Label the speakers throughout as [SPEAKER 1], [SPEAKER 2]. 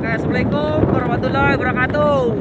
[SPEAKER 1] Oke, assalamualaikum warahmatullahi wabarakatuh.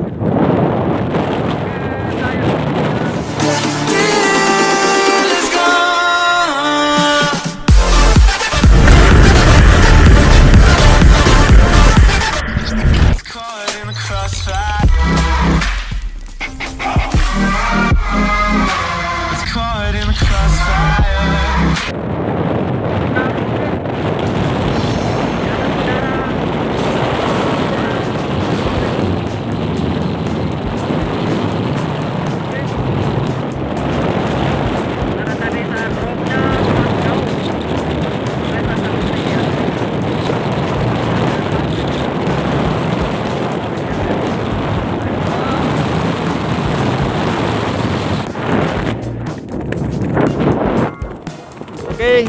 [SPEAKER 1] Oke.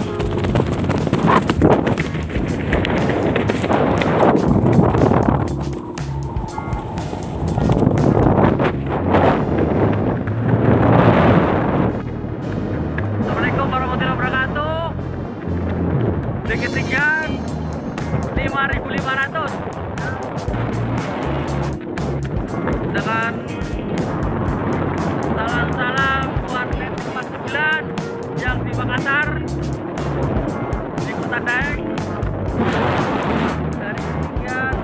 [SPEAKER 1] Assalamualaikum warahmatullahi wabarakatuh. Sedikit sekian 5.500 dengan salam buat net 49 yang di Makassar, di Kota Daeng. Dari sekian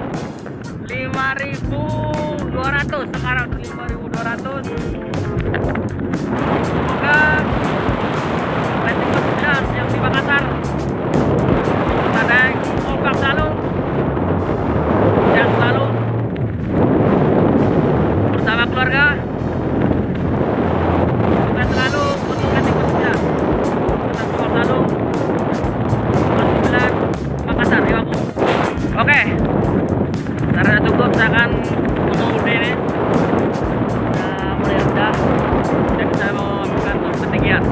[SPEAKER 1] 5.200, sekarang 5.200. Semoga net 49 yang di Makassar, Kota Daeng, kompak selalu, sehat selalu bersama keluarga. Sukses selalu untuk net 49. Makassar, Iwaku. Oke, karena cukup saya akan mengemudi ini mulai rendah, jadi saya mau ambilkan ketinggian.